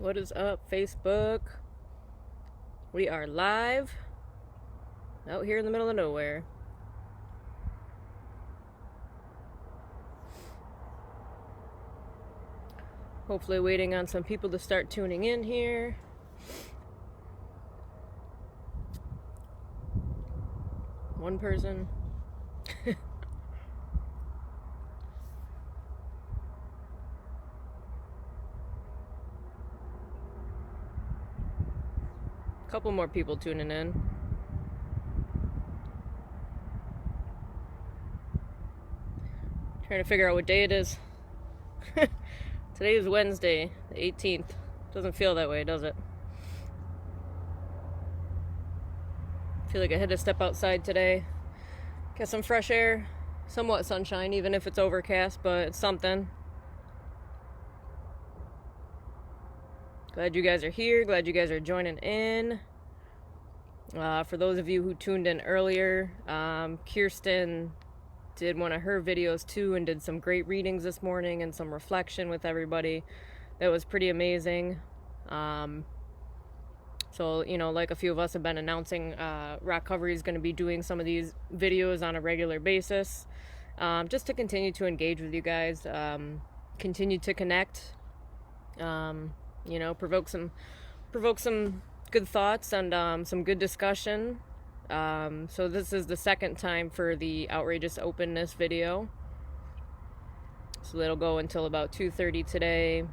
What is up, Facebook? We are live out here in the middle of nowhere. Hopefully waiting on some people to start tuning in here. One person. Couple more people tuning in. Trying to figure out what day it is. Today is Wednesday, the 18th. Doesn't feel that way, does it? Feel like I had to step outside today. Get some fresh air, somewhat sunshine, even if it's overcast, but it's something. Glad you guys are here. Glad you guys are joining in. For those of you who tuned in earlier, Kirsten did one of her videos too and did some great readings this morning and some reflection with everybody. That was pretty amazing. So, like a few of us have been announcing, Rock Covery is going to be doing some of these videos on a regular basis, just to continue to engage with you guys, continue to connect, provoke some good thoughts and some good discussion. So this is the second time for the Outrageous Openness video. So that'll go until about 2:30 today.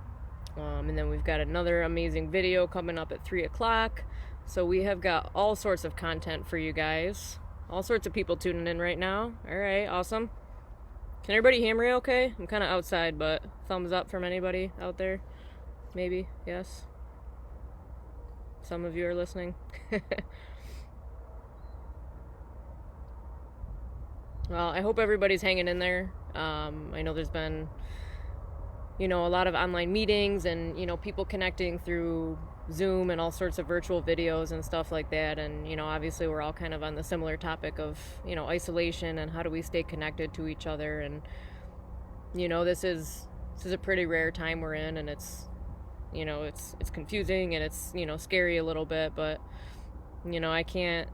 And then we've got another amazing video coming up at 3 o'clock. So we have got all sorts of content for you guys. All sorts of people tuning in right now. All right, awesome. Can everybody hear me okay? I'm kind of outside, but thumbs up from anybody out there? Maybe, yes. Some of you are listening. Well, I hope everybody's hanging in there. I know there's been, a lot of online meetings and, people connecting through Zoom and all sorts of virtual videos and stuff like that. And, obviously we're all kind of on the similar topic of, isolation and how do we stay connected to each other. And, this is a pretty rare time we're in, and it's confusing and it's, scary a little bit, but, I can't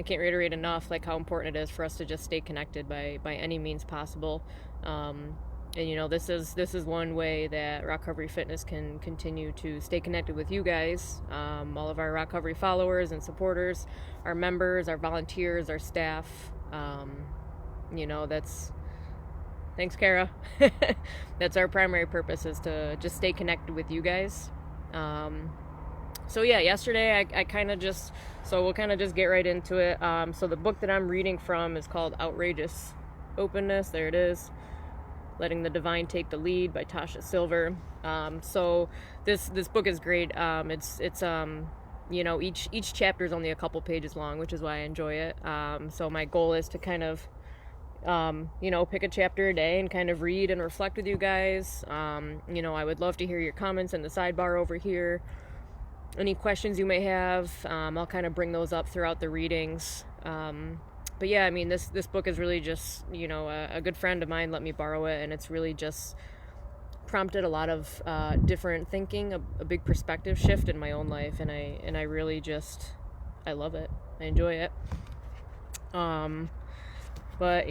reiterate enough how important it is for us to just stay connected by any means possible. And this is one way that Rock Covery Fitness can continue to stay connected with you guys, all of our Rock Covery followers and supporters, our members, our volunteers, our staff. Thanks, Kara. That's our primary purpose, is to just stay connected with you guys. So yeah, yesterday we'll kind of just get right into it. So the book that I'm reading from is called Outrageous Openness. There it is. Letting the Divine Take the Lead by Tasha Silver. So this book is great. It's each chapter is only a couple pages long, which is why I enjoy it. So my goal is to kind of pick a chapter a day and kind of read and reflect with you guys. I would love to hear your comments in the sidebar over here. Any questions you may have, I'll kind of bring those up throughout the readings. But yeah, this book is really just, a good friend of mine let me borrow it, and it's really just prompted a lot of different thinking, a big perspective shift in my own life, and I really just, I love it. I enjoy it. But,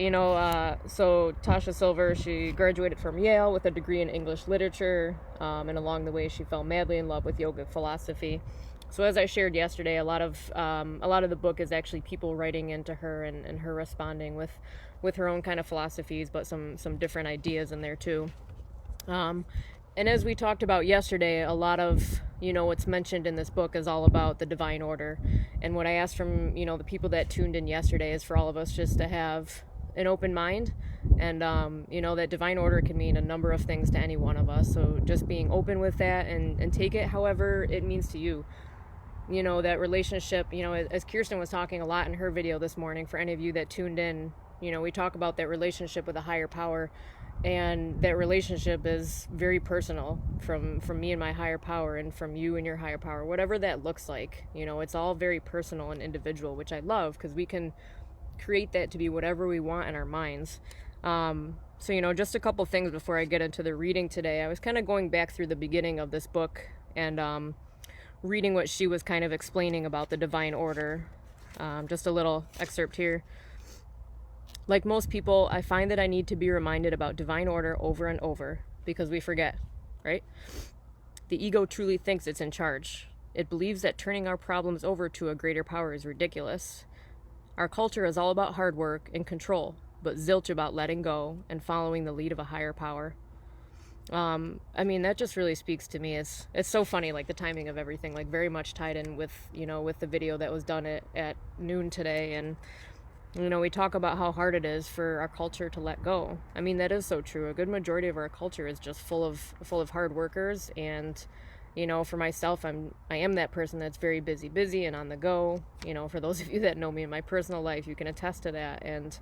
so Tasha Silver, she graduated from Yale with a degree in English literature, and along the way she fell madly in love with yogic philosophy. So as I shared yesterday, a lot of the book is actually people writing into her and her responding with her own kind of philosophies, but some different ideas in there too. And as we talked about yesterday, a lot of, what's mentioned in this book is all about the divine order. And what I asked from, the people that tuned in yesterday is for all of us just to have an open mind. And, that divine order can mean a number of things to any one of us. So just being open with that and take it however it means to you. That relationship, as Kirsten was talking a lot in her video this morning, for any of you that tuned in, we talk about that relationship with a higher power. And that relationship is very personal from me and my higher power, and from you and your higher power, whatever that looks like. It's all very personal and individual, which I love, because we can create that to be whatever we want in our minds. So, just a couple things before I get into the reading today. I was kind of going back through the beginning of this book and reading what she was kind of explaining about the divine order. Just a little excerpt here. Like most people, I find that I need to be reminded about divine order over and over because we forget, right? The ego truly thinks it's in charge. It believes that turning our problems over to a greater power is ridiculous. Our culture is all about hard work and control, but zilch about letting go and following the lead of a higher power. I mean, that just really speaks to me. It's so funny, like the timing of everything, like very much tied in with, with the video that was done at noon today. And, we talk about how hard it is for our culture to let go. I mean, that is so true. A good majority of our culture is just full of hard workers. And, for myself, I am that person that's very busy and on the go. For those of you that know me in my personal life, you can attest to that. And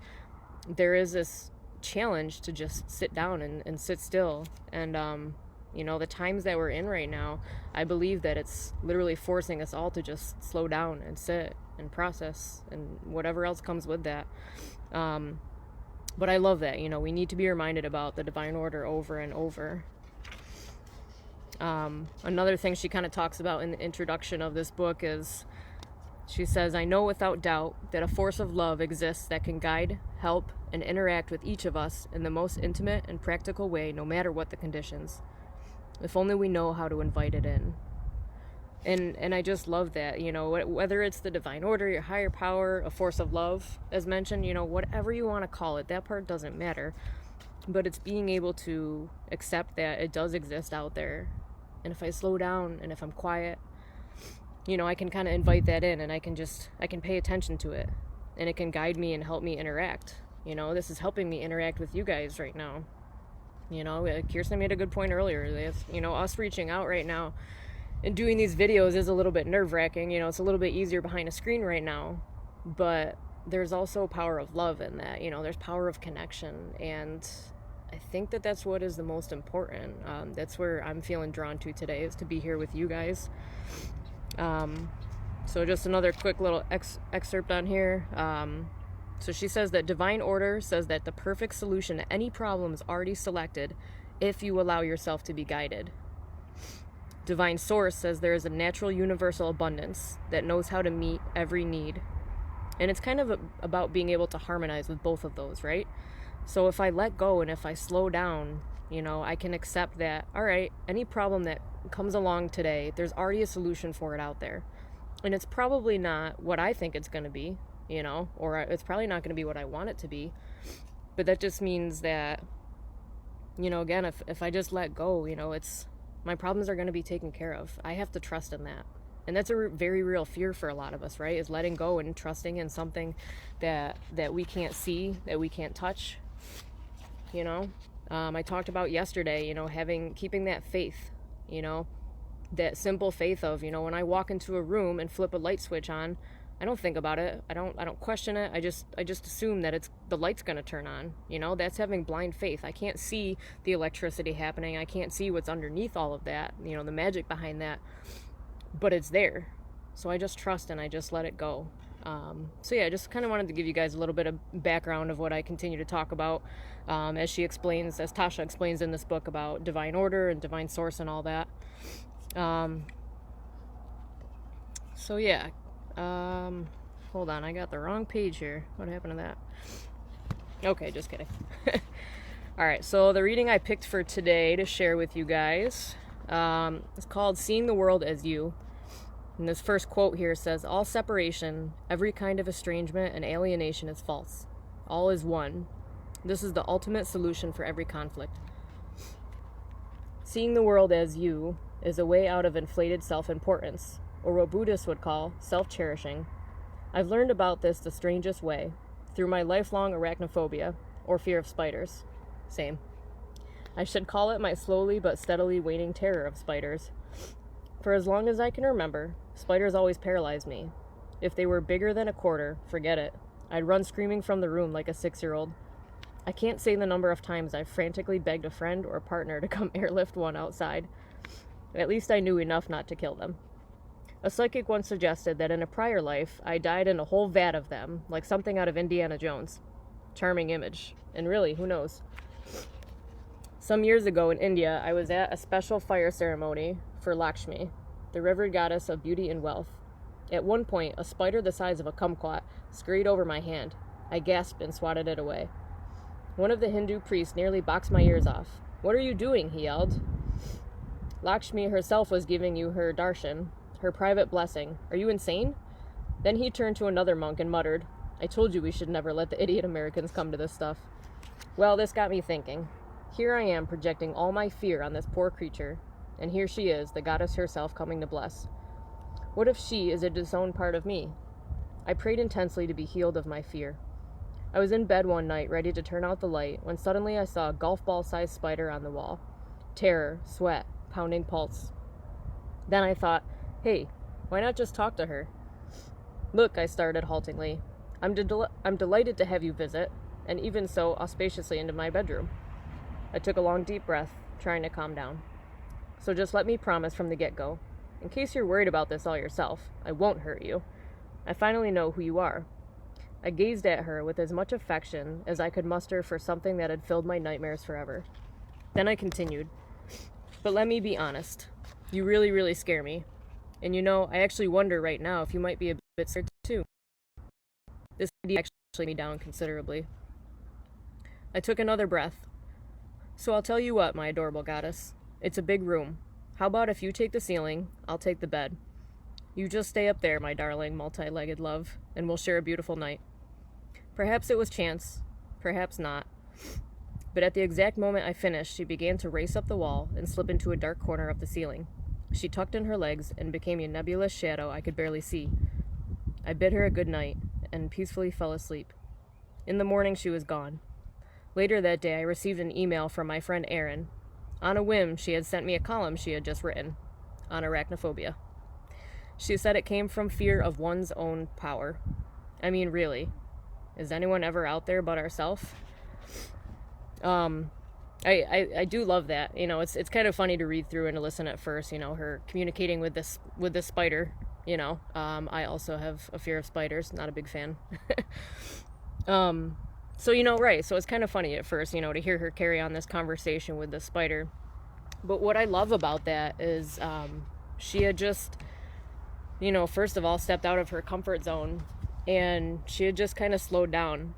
there is this challenge to just sit down and sit still. And, the times that we're in right now, I believe that it's literally forcing us all to just slow down and sit and process and whatever else comes with that. But I love that, we need to be reminded about the divine order over and over. Another thing she kind of talks about in the introduction of this book is, she says, I know without doubt that a force of love exists that can guide, help, and interact with each of us in the most intimate and practical way, no matter what the conditions. If only we know how to invite it in. And I just love that, whether it's the divine order, your higher power, a force of love, as mentioned, whatever you want to call it, that part doesn't matter. But it's being able to accept that it does exist out there. And if I slow down and if I'm quiet, I can kind of invite that in, and I can pay attention to it, and it can guide me and help me interact. This is helping me interact with you guys right now. Kirsten made a good point earlier. Us reaching out right now and doing these videos is a little bit nerve-wracking. It's a little bit easier behind a screen right now, but there's also power of love in that. There's power of connection, and I think that that's what is the most important. That's where I'm feeling drawn to today, is to be here with you guys. So just another quick little excerpt on here. So she says that divine order says that the perfect solution to any problem is already selected if you allow yourself to be guided. Divine source says there is a natural universal abundance that knows how to meet every need. And it's kind of about being able to harmonize with both of those, right? So if I let go and if I slow down, I can accept that, all right, any problem that comes along today, there's already a solution for it out there. And it's probably not what I think it's going to be, or it's probably not going to be what I want it to be. But that just means that, again, if I just let go, my problems are going to be taken care of. I have to trust in that. And that's a very real fear for a lot of us, right? Is letting go and trusting in something that we can't see, that we can't touch, I talked about yesterday, keeping that faith, that simple faith of, when I walk into a room and flip a light switch on, I don't think about it. I don't question it. I just assume that the light's going to turn on. That's having blind faith. I can't see the electricity happening. I can't see what's underneath all of that, the magic behind that, but it's there. So I just trust and I just let it go. So yeah, I just kind of wanted to give you guys a little bit of background of what I continue to talk about, as Tasha explains in this book about divine order and divine source and all that. So yeah, hold on, I got the wrong page here. What happened to that? Okay, just kidding. All right, so the reading I picked for today to share with you guys, is called Seeing the World as You. And this first quote here says, all separation, every kind of estrangement and alienation is false. All is one. This is the ultimate solution for every conflict. Seeing the world as you is a way out of inflated self-importance, or what Buddhists would call self-cherishing. I've learned about this the strangest way, through my lifelong arachnophobia, or fear of spiders. Same. I should call it my slowly but steadily waning terror of spiders. For as long as I can remember, spiders always paralyzed me. If they were bigger than a quarter, forget it. I'd run screaming from the room like a 6-year-old. I can't say the number of times I've frantically begged a friend or partner to come airlift one outside. At least I knew enough not to kill them. A psychic once suggested that in a prior life, I died in a whole vat of them, like something out of Indiana Jones. Charming image. And really, who knows? Some years ago in India, I was at a special fire ceremony for Lakshmi, the revered goddess of beauty and wealth. At one point, a spider the size of a kumquat scurried over my hand. I gasped and swatted it away. One of the Hindu priests nearly boxed my ears off. "What are you doing?" he yelled. "Lakshmi herself was giving you her darshan, her private blessing. Are you insane?" Then he turned to another monk and muttered, "I told you we should never let the idiot Americans come to this stuff." Well, this got me thinking. Here I am projecting all my fear on this poor creature, and here she is, the goddess herself, coming to bless. What if she is a disowned part of me? I prayed intensely to be healed of my fear. I was in bed one night, ready to turn out the light, when suddenly I saw a golf ball-sized spider on the wall. Terror, sweat, pounding pulse. Then I thought, hey, why not just talk to her? "Look," I started haltingly, I'm delighted to have you visit, and even so auspiciously into my bedroom." I took a long deep breath, trying to calm down. "So just let me promise from the get-go, in case you're worried about this all yourself, I won't hurt you. I finally know who you are." I gazed at her with as much affection as I could muster for something that had filled my nightmares forever. Then I continued, "But let me be honest. You really, really scare me. And I actually wonder right now if you might be a bit scared too." This idea actually me down considerably. I took another breath. "So I'll tell you what, my adorable goddess. It's a big room. How about if you take the ceiling, I'll take the bed. You just stay up there, my darling multi-legged love, and we'll share a beautiful night." Perhaps it was chance, perhaps not. But at the exact moment I finished, she began to race up the wall and slip into a dark corner of the ceiling. She tucked in her legs and became a nebulous shadow I could barely see. I bid her a good night and peacefully fell asleep. In the morning, she was gone. Later that day, I received an email from my friend Erin. On a whim, she had sent me a column she had just written on arachnophobia. She said it came from fear of one's own power. I mean, really, is anyone ever out there but ourselves? I do love that. It's kind of funny to read through and to listen at first. Her communicating with this spider. I also have a fear of spiders. Not a big fan. So right. So it's kind of funny at first, to hear her carry on this conversation with the spider. But what I love about that is she had just, first of all, stepped out of her comfort zone, and she had just kind of slowed down.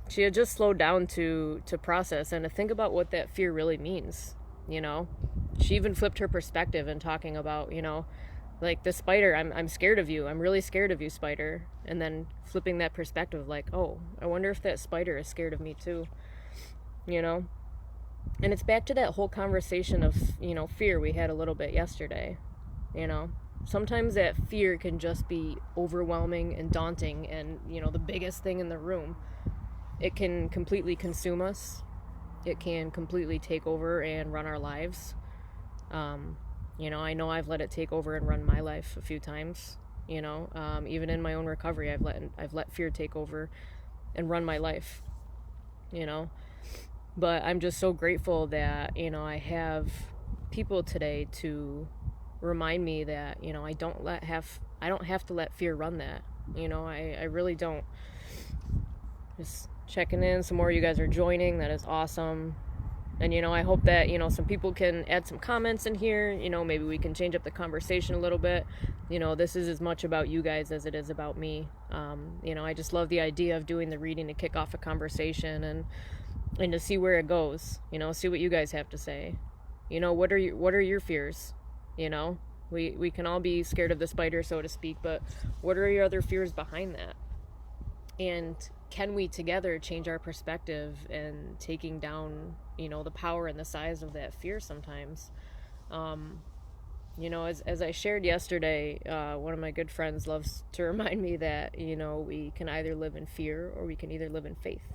She had just slowed down to process and to think about what that fear really means. She even flipped her perspective and talking about, like, the spider, I'm scared of you. I'm really scared of you, spider. And then flipping that perspective, like, oh, I wonder if that spider is scared of me too. And it's back to that whole conversation of, fear we had a little bit yesterday. Sometimes that fear can just be overwhelming and daunting and, the biggest thing in the room. It can completely consume us. It can completely take over and run our lives. I know I've let it take over and run my life a few times. Even in my own recovery, I've let fear take over and run my life. But I'm just so grateful that I have people today to remind me that I don't have to let fear run that. I really don't. Just checking in. Some more of you guys are joining. That is awesome. And, I hope that, some people can add some comments in here. Maybe we can change up the conversation a little bit. This is as much about you guys as it is about me. I just love the idea of doing the reading to kick off a conversation and to see where it goes. See what you guys have to say. What are your fears? We can all be scared of the spider, so to speak, but what are your other fears behind that? And can we together change our perspective and taking down, the power and the size of that fear sometimes? As I shared yesterday, one of my good friends loves to remind me that, we can either live in fear or we can either live in faith.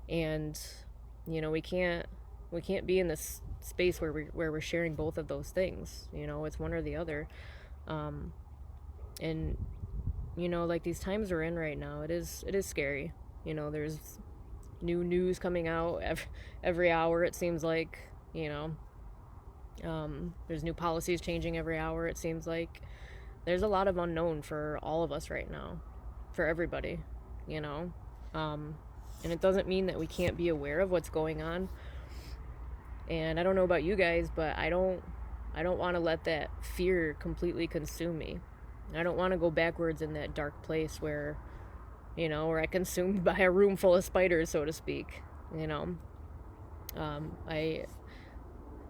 And, we can't be in this space where we're sharing both of those things. It's one or the other. And like these times we're in right now, it is scary. There's new news coming out every hour, it seems like. There's new policies changing every hour, it seems like. There's a lot of unknown for all of us right now, for everybody. And it doesn't mean that we can't be aware of what's going on. And I don't know about you guys, but I don't I don't want to let that fear completely consume me. I don't want to go backwards in that dark place where, where I consumed by a room full of spiders, so to speak. I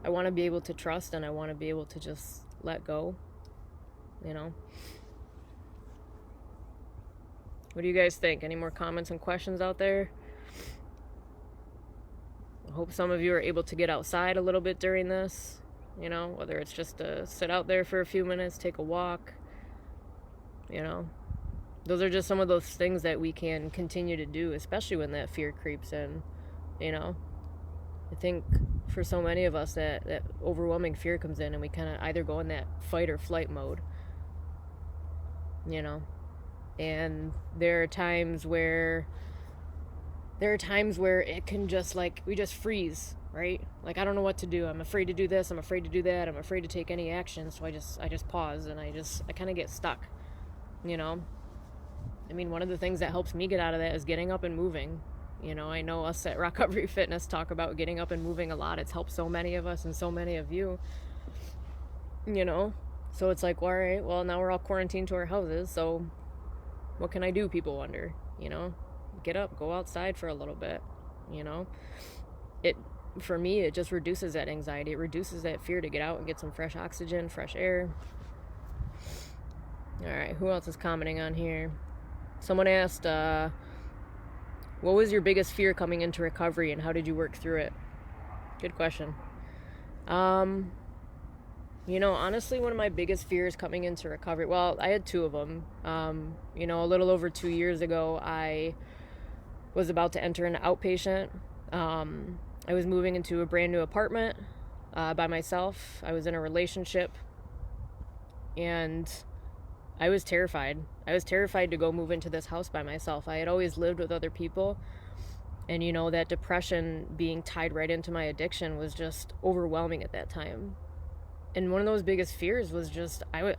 want to be able to trust, and I want to be able to just let go. What do you guys think? Any more comments and questions out there? I hope some of you are able to get outside a little bit during this, whether it's just to sit out there for a few minutes, take a walk, Those are just some of those things that we can continue to do, especially when that fear creeps in, I think for so many of us that overwhelming fear comes in, and we kind of either go in that fight or flight mode, and there are times where it can just, we just freeze, right? I don't know what to do. I'm afraid to do this, I'm afraid to do that, I'm afraid to take any action, so I just pause, and I kind of get stuck, I mean, one of the things that helps me get out of that is getting up and moving. I know us at Recovery Fitness talk about getting up and moving a lot. It's helped so many of us and so many of you, So it's all right, well, now we're all quarantined to our houses, so what can I do, people wonder, Get up, go outside for a little bit, For me, it just reduces that anxiety. It reduces that fear to get out and get some fresh oxygen, fresh air. All right, who else is commenting on here? Someone asked, what was your biggest fear coming into recovery, and how did you work through it? Good question. Honestly, one of my biggest fears coming into recovery, well, I had two of them. A little over 2 years ago, I was about to enter an outpatient. I was moving into a brand new apartment by myself. I was in a relationship, and I was terrified. I was terrified to go move into this house by myself. I had always lived with other people, and that depression being tied right into my addiction was just overwhelming at that time. And one of those biggest fears was just, I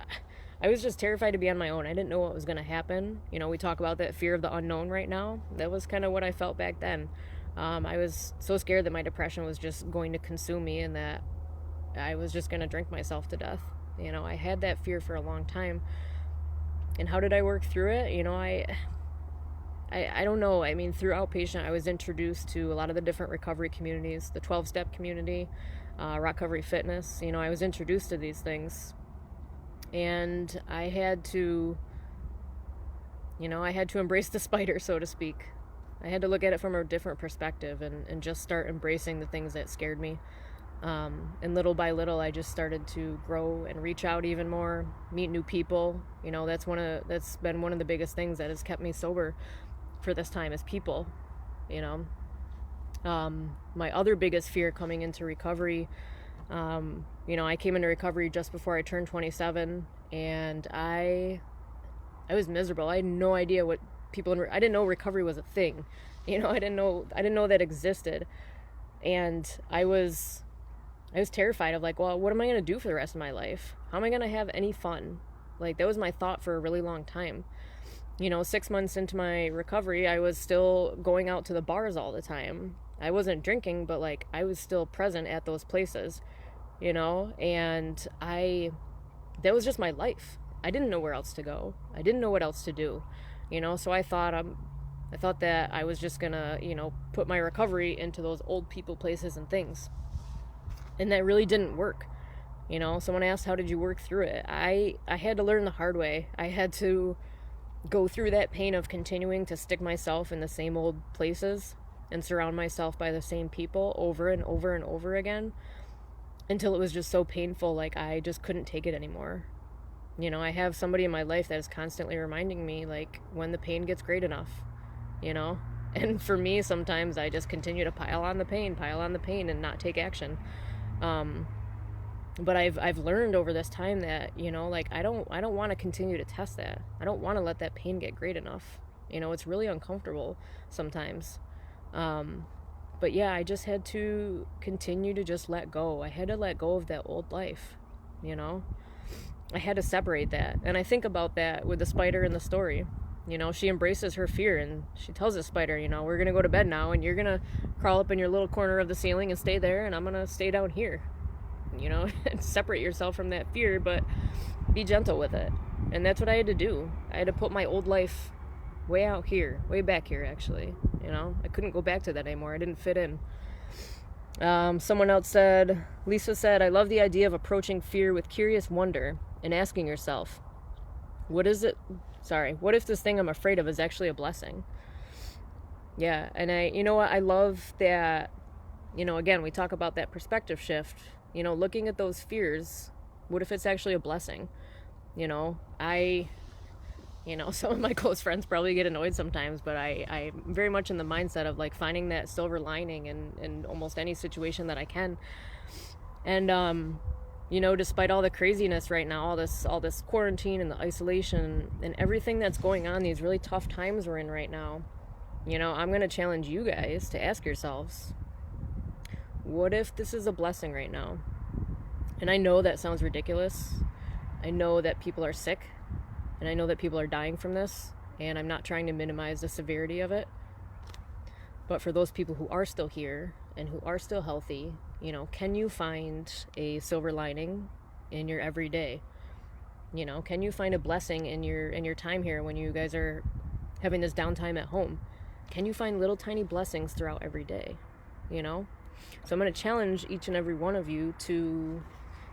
was just terrified to be on my own. I didn't know what was going to happen. We talk about that fear of the unknown right now. That was kind of what I felt back then. I was so scared that my depression was just going to consume me, and that I was just going to drink myself to death. I had that fear for a long time. And how did I work through it? I don't know. I mean, through outpatient, I was introduced to a lot of the different recovery communities, the 12-step community, Recovery Fitness. I was introduced to these things, and I had to embrace the spider, so to speak. I had to look at it from a different perspective and just start embracing the things that scared me. And little by little, I just started to grow and reach out even more, meet new people. That's been one of the biggest things that has kept me sober for this time, is people. My other biggest fear coming into recovery, I came into recovery just before I turned 27, and I was miserable. I had no idea what I didn't know recovery was a thing. I didn't know that existed, and I was terrified of well, what am I going to do for the rest of my life? How am I going to have any fun? That was my thought for a really long time. 6 months into my recovery, I was still going out to the bars all the time. I wasn't drinking, but I was still present at those places, and that was just my life. I didn't know where else to go. I didn't know what else to do, so I thought that I was just gonna, put my recovery into those old people places and things. And that really didn't work. Someone asked, how did you work through it? I had to learn the hard way. I had to go through that pain of continuing to stick myself in the same old places and surround myself by the same people over and over and over again, until it was just so painful, I just couldn't take it anymore. I have somebody in my life that is constantly reminding me, when the pain gets great enough, And for me, sometimes I just continue to pile on the pain and not take action. But I've learned over this time that, I don't want to continue to test that. I don't want to let that pain get great enough. It's really uncomfortable sometimes. But yeah, I just had to continue to just let go. I had to let go of that old life, I had to separate that. And I think about that with the spider in the story. She embraces her fear, and she tells the spider, we're going to go to bed now, and you're going to crawl up in your little corner of the ceiling and stay there, and I'm going to stay down here. separate yourself from that fear, but be gentle with it. And that's what I had to do. I had to put my old life way out here, way back here, actually. I couldn't go back to that anymore. I didn't fit in. Someone else said, Lisa said, I love the idea of approaching fear with curious wonder and asking yourself, what if this thing I'm afraid of is actually a blessing? Yeah, and I love that, again, we talk about that perspective shift, looking at those fears, what if it's actually a blessing? Some of my close friends probably get annoyed sometimes, but I'm very much in the mindset of like finding that silver lining in almost any situation that I can. And, despite all the craziness right now, all this quarantine and the isolation and everything that's going on, these really tough times we're in right now, I'm going to challenge you guys to ask yourselves, what if this is a blessing right now? And I know that sounds ridiculous. I know that people are sick. And I know that people are dying from this, and I'm not trying to minimize the severity of it. But for those people who are still here and who are still healthy, can you find a silver lining in your everyday? Can you find a blessing in your time here when you guys are having this downtime at home? Can you find little tiny blessings throughout every day? So I'm going to challenge each and every one of you to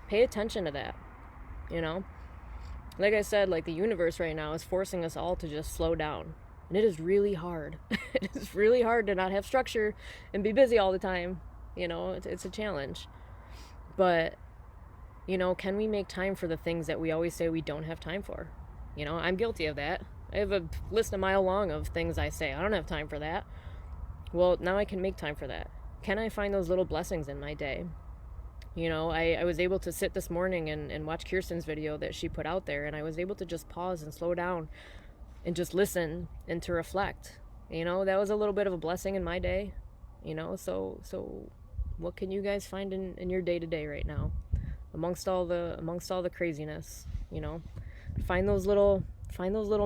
pay attention to that. Like I said, like the universe right now is forcing us all to just slow down. And it is really hard. It is really hard to not have structure and be busy all the time. It's a challenge. But, can we make time for the things that we always say we don't have time for? I'm guilty of that. I have a list a mile long of things I say, I don't have time for that. Well, now I can make time for that. Can I find those little blessings in my day? I was able to sit this morning and watch Kirsten's video that she put out there, and I was able to just pause and slow down and just listen and to reflect. That was a little bit of a blessing in my day. So what can you guys find in your day-to-day right now amongst all the craziness? Find those little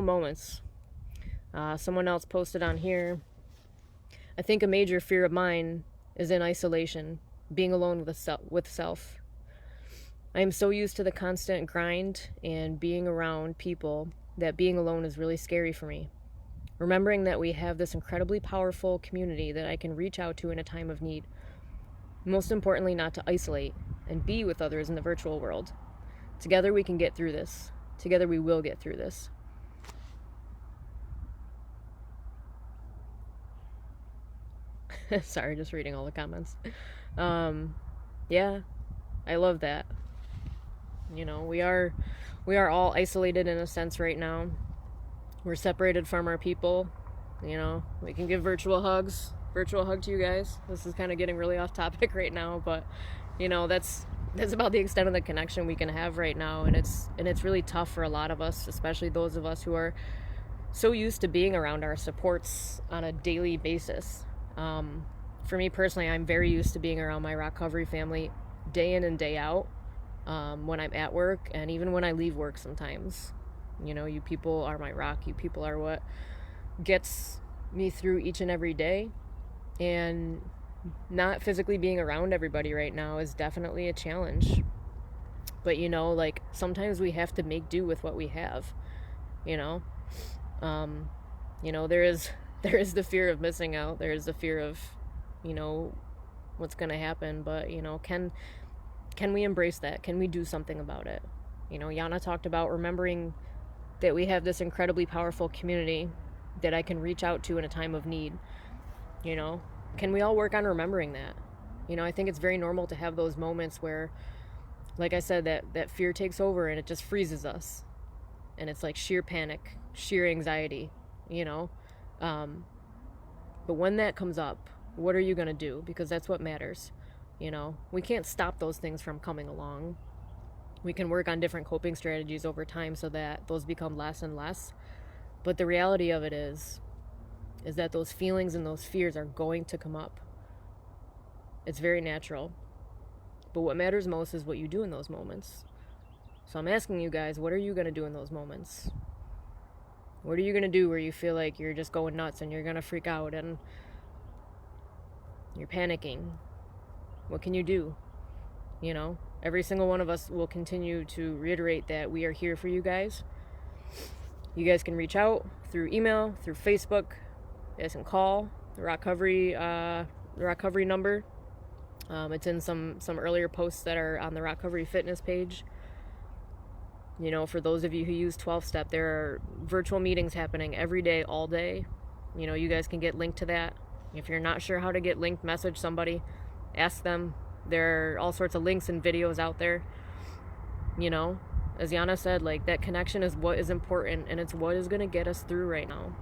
moments. Someone else posted on here, I think a major fear of mine is in isolation, being alone with self. I am so used to the constant grind and being around people that being alone is really scary for me. Remembering that we have this incredibly powerful community that I can reach out to in a time of need. Most importantly, not to isolate and be with others in the virtual world. Together we can get through this. Together we will get through this. Sorry, just reading all the comments. Yeah, I love that. We are all isolated in a sense right now. We're separated from our people. We can give virtual hug to you guys. This is kind of getting really off topic right now, but that's about the extent of the connection we can have right now, and it's really tough for a lot of us, especially those of us who are so used to being around our supports on a daily basis. For me personally, I'm very used to being around my recovery family day in and day out, when I'm at work and even when I leave work sometimes. You people are my rock. You people are what gets me through each and every day. And not physically being around everybody right now is definitely a challenge. But sometimes we have to make do with what we have. There is the fear of missing out. There is the fear of what's going to happen, but can we embrace that? Can we do something about it? Yana talked about remembering that we have this incredibly powerful community that I can reach out to in a time of need. Can we all work on remembering that? I think it's very normal to have those moments where, like I said, that fear takes over and it just freezes us, and it's like sheer panic, sheer anxiety. But when that comes up, what are you going to do? Because that's what matters. We can't stop those things from coming along. We can work on different coping strategies over time so that those become less and less. But the reality of it is that those feelings and those fears are going to come up. It's very natural. But what matters most is what you do in those moments. So I'm asking you guys, what are you going to do in those moments? What are you going to do where you feel like you're just going nuts and you're going to freak out and you're panicking? What can you do? Every single one of us will continue to reiterate that we are here for you guys. You guys can reach out through email, through Facebook. You guys can call the Rockcovery number. It's in some earlier posts that are on the Rockcovery Fitness page. You know, for those of you who use 12-step, there are virtual meetings happening every day, all day. You know, you guys can get linked to that. If you're not sure how to get linked, message somebody, ask them. There are all sorts of links and videos out there. You know, as Yana said, like, that connection is what is important, and it's what is going to get us through right now.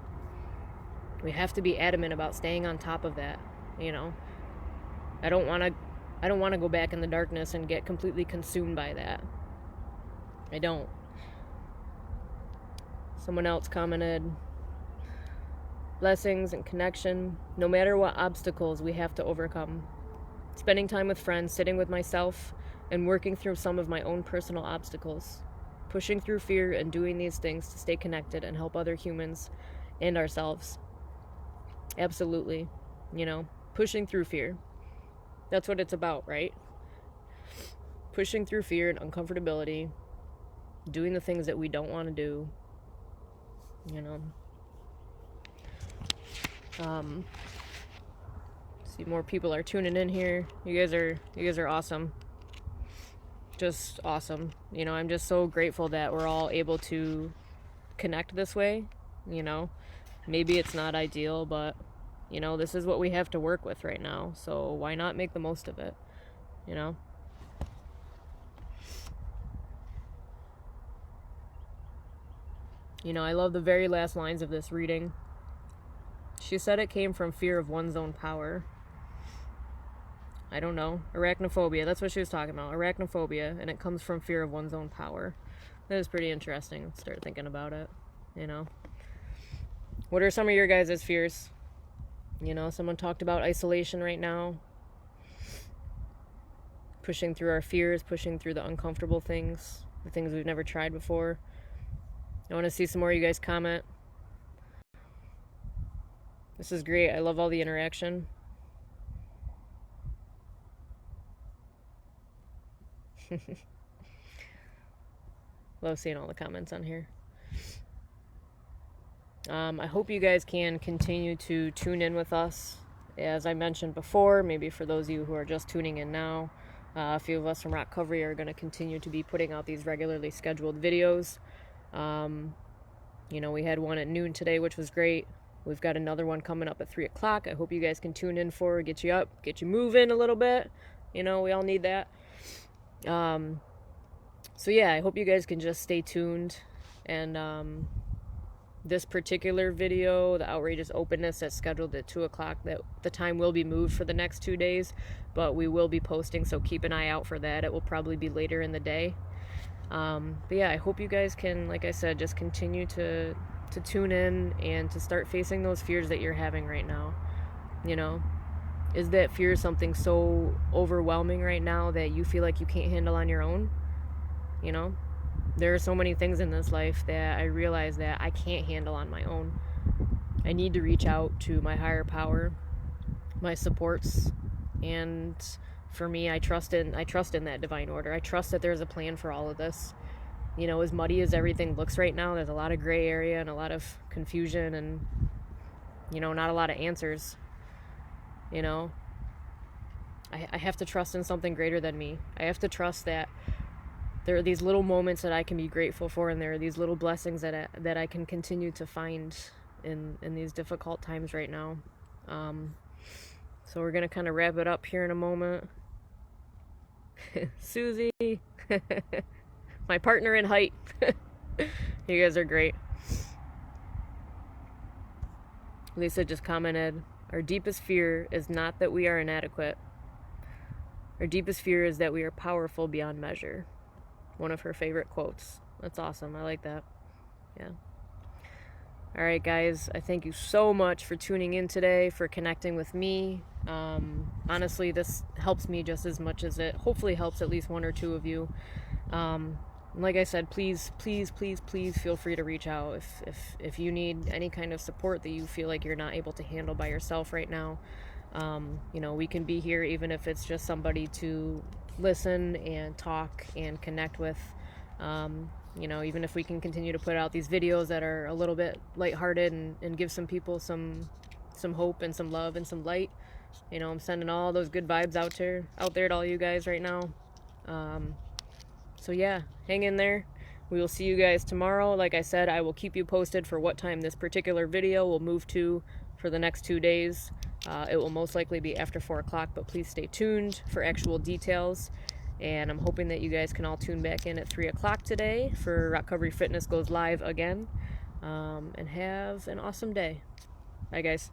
We have to be adamant about staying on top of that, you know. I don't want to go back in the darkness and get completely consumed by that. I don't. Someone else commented, blessings and connection, no matter what obstacles we have to overcome. Spending time with friends, sitting with myself, and working through some of my own personal obstacles. Pushing through fear and doing these things to stay connected and help other humans and ourselves. Absolutely. You know, pushing through fear. That's what it's about, right? Pushing through fear and uncomfortability. Doing the things that we don't want to do. You know. See, more people are tuning in here. You guys are awesome. Just awesome. You know, I'm just so grateful that we're all able to connect this way. You know, maybe it's not ideal, but you know, this is what we have to work with right now. So why not make the most of it? You know. You know, I love the very last lines of this reading. She said it came from fear of one's own power. I don't know. Arachnophobia. That's what she was talking about. Arachnophobia. And it comes from fear of one's own power. That is pretty interesting. Let's start thinking about it. You know. What are some of your guys' fears? You know, someone talked about isolation right now. Pushing through our fears. Pushing through the uncomfortable things. The things we've never tried before. I want to see some more of you guys comment. This is great. I love all the interaction. Love seeing all the comments on here. I hope you guys can continue to tune in with us. As I mentioned before, maybe for those of you who are just tuning in now, a few of us from Rockcovery are going to continue to be putting out these regularly scheduled videos. You know, we had one at noon today, which was great. We've got another one coming up at 3 o'clock. I hope you guys can tune in for, get you up, get you moving a little bit. You know, we all need that. So yeah, I hope you guys can just stay tuned. And this particular video, the outrageous openness, that's scheduled at 2 o'clock, that the time will be moved for the next 2 days, but we will be posting, so keep an eye out for that. It will probably be later in the day. But yeah, I hope you guys can, like I said, just continue to tune in and to start facing those fears that you're having right now. You know, is that fear something so overwhelming right now that you feel like you can't handle on your own? You know, there are so many things in this life that I realize that I can't handle on my own. I need to reach out to my higher power, my supports, and for me, I trust in that divine order. I trust that there's a plan for all of this. You know, as muddy as everything looks right now, there's a lot of gray area and a lot of confusion and, you know, not a lot of answers. You know, I have to trust in something greater than me. I have to trust that there are these little moments that I can be grateful for, and there are these little blessings that I can continue to find in these difficult times right now. So we're going to kind of wrap it up here in a moment. Susie, my partner in height. You guys are great. Lisa just commented, our deepest fear is not that we are inadequate. Our deepest fear is that we are powerful beyond measure. One of her favorite quotes. That's awesome. I like that. Yeah. All right, guys. I thank you so much for tuning in today, for connecting with me. Honestly, this helps me just as much as it hopefully helps at least one or two of you. Like I said, please feel free to reach out if you need any kind of support that you feel like you're not able to handle by yourself right now. We can be here even if it's just somebody to listen and talk and connect with. Even if we can continue to put out these videos that are a little bit lighthearted and give some people some hope and some love and some light. I'm sending all those good vibes out there to all you guys right now. So yeah, hang in there. We will see you guys tomorrow. Like I said, I will keep you posted for what time this particular video will move to for the next 2 days. It will most likely be after 4 o'clock, but please stay tuned for actual details. And I'm hoping that you guys can all tune back in at 3 o'clock today for Recovery Fitness goes live again. And have an awesome day. Bye, guys.